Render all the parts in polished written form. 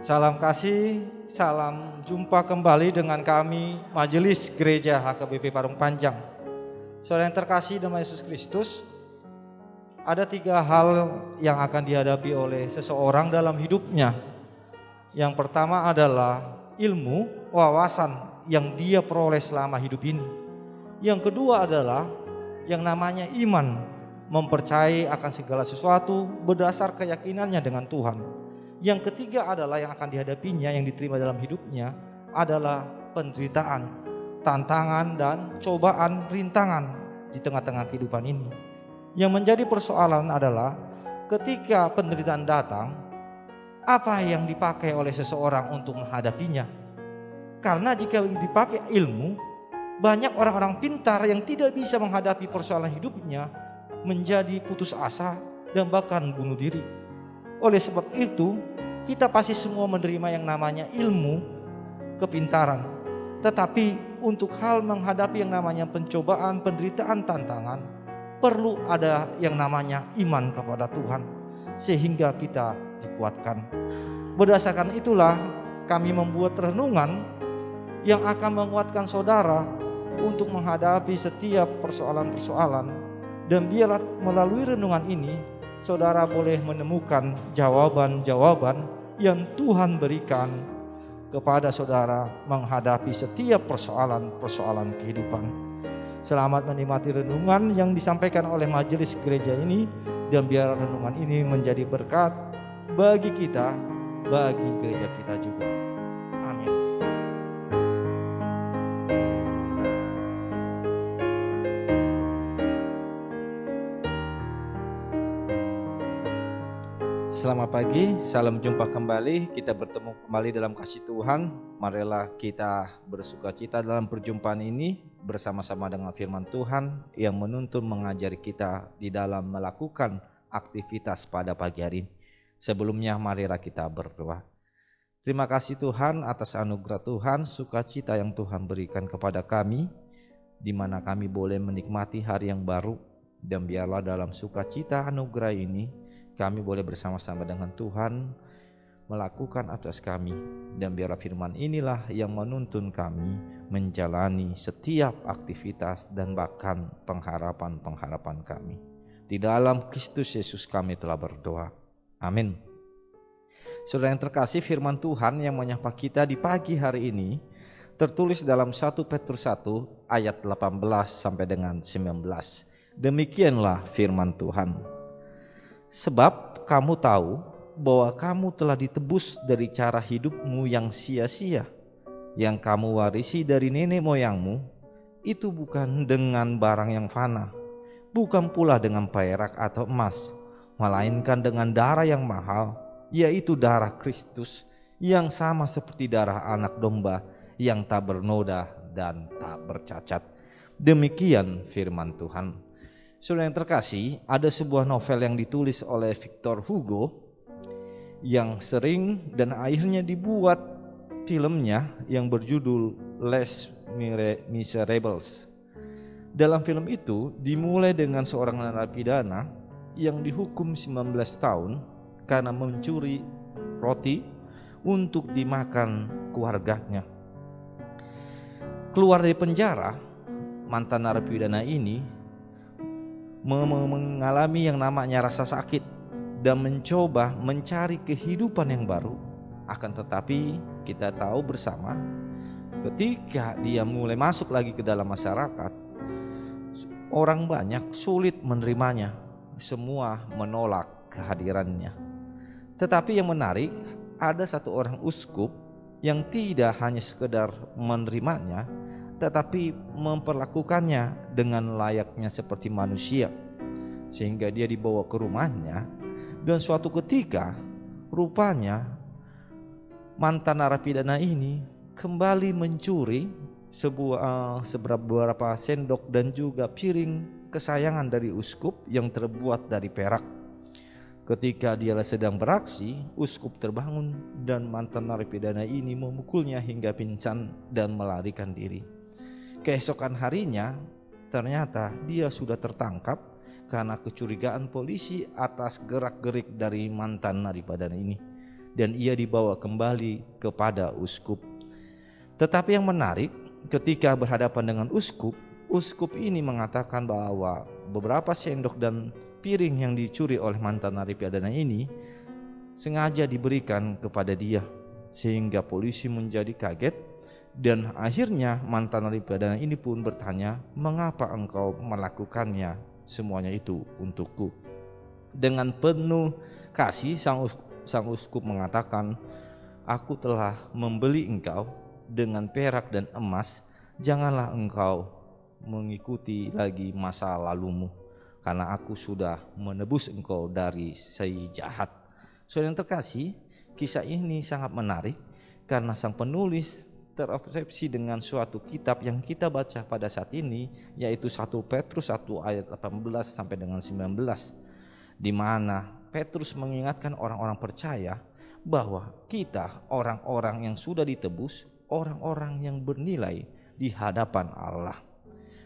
Salam kasih, salam jumpa kembali dengan kami Majelis Gereja HKBP Parung Panjang. Saudara yang terkasih dalam Yesus Kristus, ada 3 hal yang akan dihadapi oleh seseorang dalam hidupnya. Yang pertama adalah ilmu, wawasan yang dia peroleh selama hidup ini. Yang kedua adalah yang namanya iman, mempercayai akan segala sesuatu berdasar keyakinannya dengan Tuhan. Yang ketiga adalah yang akan dihadapinya, yang diterima dalam hidupnya adalah penderitaan, tantangan dan cobaan, rintangan di tengah-tengah kehidupan ini. Yang menjadi persoalan adalah ketika penderitaan datang, apa yang dipakai oleh seseorang untuk menghadapinya. Karena jika dipakai ilmu, banyak orang-orang pintar yang tidak bisa menghadapi persoalan hidupnya menjadi putus asa dan bahkan bunuh diri. Oleh sebab itu, kita pasti semua menerima yang namanya ilmu, kepintaran. Tetapi untuk hal menghadapi yang namanya pencobaan, penderitaan, tantangan, perlu ada yang namanya iman kepada Tuhan, sehingga kita dikuatkan. Berdasarkan itulah kami membuat renungan yang akan menguatkan saudara untuk menghadapi setiap persoalan-persoalan. Dan biarlah melalui renungan ini saudara boleh menemukan jawaban-jawaban yang Tuhan berikan kepada saudara menghadapi setiap persoalan-persoalan kehidupan. Selamat menikmati renungan yang disampaikan oleh majelis gereja ini, dan biar renungan ini menjadi berkat bagi kita, bagi gereja kita juga. Amin. Selamat pagi, salam jumpa kembali. Kita bertemu kembali dalam kasih Tuhan. Marilah kita bersukacita dalam perjumpaan ini bersama-sama dengan firman Tuhan yang menuntun mengajari kita di dalam melakukan aktivitas pada pagi hari ini. Sebelumnya marilah kita berdoa. Terima kasih Tuhan atas anugerah Tuhan, sukacita yang Tuhan berikan kepada kami, di mana kami boleh menikmati hari yang baru. Dan biarlah dalam sukacita anugerah ini kami boleh bersama-sama dengan Tuhan melakukan atas kami, dan biarlah firman inilah yang menuntun kami menjalani setiap aktivitas dan bahkan pengharapan-pengharapan kami. Di dalam Kristus Yesus kami telah berdoa. Amin. Saudara yang terkasih, firman Tuhan yang menyapa kita di pagi hari ini tertulis dalam 1 Petrus 1 ayat 18 sampai dengan 19. Demikianlah firman Tuhan. Sebab kamu tahu bahwa kamu telah ditebus dari cara hidupmu yang sia-sia, yang kamu warisi dari nenek moyangmu, itu bukan dengan barang yang fana, bukan pula dengan perak atau emas, melainkan dengan darah yang mahal, yaitu darah Kristus, yang sama seperti darah anak domba yang tak bernoda dan tak bercacat. Demikian firman Tuhan. Saudara yang terkasih, ada sebuah novel yang ditulis oleh Victor Hugo yang sering dan akhirnya dibuat filmnya yang berjudul Les Miserables. Dalam film itu dimulai dengan seorang narapidana yang dihukum 19 tahun karena mencuri roti untuk dimakan keluarganya. Keluar dari penjara, mantan narapidana ini mengalami yang namanya rasa sakit dan mencoba mencari kehidupan yang baru. Akan tetapi kita tahu bersama, ketika dia mulai masuk lagi ke dalam masyarakat, orang banyak sulit menerimanya, semua menolak kehadirannya. Tetapi yang menarik, ada satu orang uskup yang tidak hanya sekedar menerimanya, tetapi memperlakukannya dengan layaknya seperti manusia, sehingga dia dibawa ke rumahnya. Dan suatu ketika rupanya mantan narapidana ini kembali mencuri beberapa sendok dan juga piring kesayangan dari uskup yang terbuat dari perak. Ketika dia sedang beraksi, uskup terbangun dan mantan narapidana ini memukulnya hingga pingsan dan melarikan diri. Keesokan harinya ternyata dia sudah tertangkap karena kecurigaan polisi atas gerak-gerik dari mantan narapidana ini. dan ia dibawa kembali kepada uskup. Tetapi yang menarik, ketika berhadapan dengan uskup, uskup ini mengatakan bahwa beberapa sendok dan piring yang dicuri oleh mantan narapidana ini sengaja diberikan kepada dia, sehingga polisi menjadi kaget. Dan akhirnya mantan narapidana ini pun bertanya, "Mengapa engkau melakukannya semuanya itu untukku?" Dengan penuh kasih sang uskup mengatakan, "Aku telah membeli engkau dengan perak dan emas, janganlah engkau mengikuti lagi masa lalumu, karena aku sudah menebus engkau dari si jahat." Saudara yang terkasih, kisah ini sangat menarik karena sang penulis terobsesi dengan suatu kitab yang kita baca pada saat ini, yaitu 1 Petrus 1 ayat 18 sampai dengan 19, di mana Petrus mengingatkan orang-orang percaya bahwa kita orang-orang yang sudah ditebus, orang-orang yang bernilai di hadapan Allah.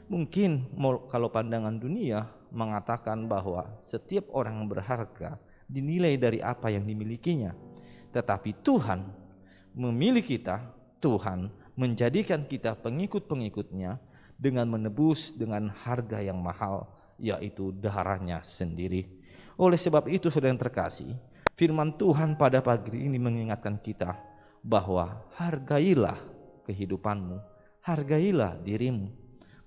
Mungkin kalau pandangan dunia mengatakan bahwa setiap orang yang berharga dinilai dari apa yang dimilikinya, tetapi Tuhan memilih kita. Tuhan menjadikan kita pengikut-pengikutnya dengan menebus dengan harga yang mahal, yaitu darahnya sendiri. Oleh sebab itu, saudara yang terkasih, firman Tuhan pada pagi ini mengingatkan kita bahwa hargailah kehidupanmu, hargailah dirimu.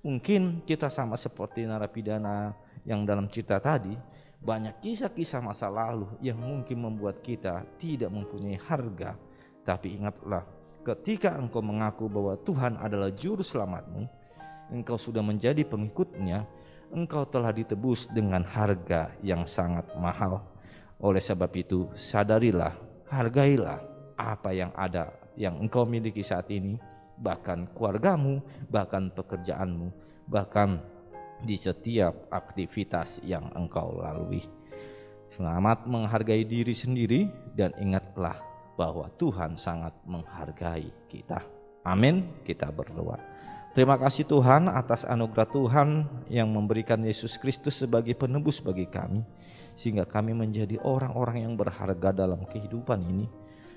Mungkin kita sama seperti narapidana yang dalam cerita tadi, banyak kisah-kisah masa lalu yang mungkin membuat kita tidak mempunyai harga. Tapi ingatlah, ketika engkau mengaku bahwa Tuhan adalah juru selamatmu, engkau sudah menjadi pengikutnya, engkau telah ditebus dengan harga yang sangat mahal. Oleh sebab itu, sadarilah, hargailah apa yang ada, yang engkau miliki saat ini, bahkan keluargamu, bahkan pekerjaanmu, bahkan di setiap aktivitas yang engkau lalui. Selamat menghargai diri sendiri, dan ingatlah bahwa Tuhan sangat menghargai kita. Amin. Kita berdoa. Terima kasih Tuhan atas anugerah Tuhan yang memberikan Yesus Kristus sebagai penebus bagi kami, sehingga kami menjadi orang-orang yang berharga dalam kehidupan ini.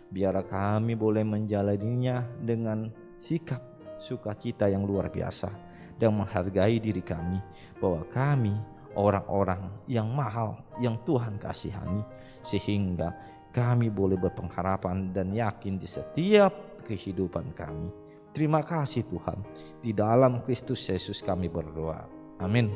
Biar kami boleh menjalaninya dengan sikap sukacita yang luar biasa, dan menghargai diri kami bahwa kami orang-orang yang mahal, yang Tuhan kasihani, sehingga kami boleh berpengharapan dan yakin di setiap kehidupan kami. Terima kasih Tuhan. Di dalam Kristus Yesus kami berdoa. Amin.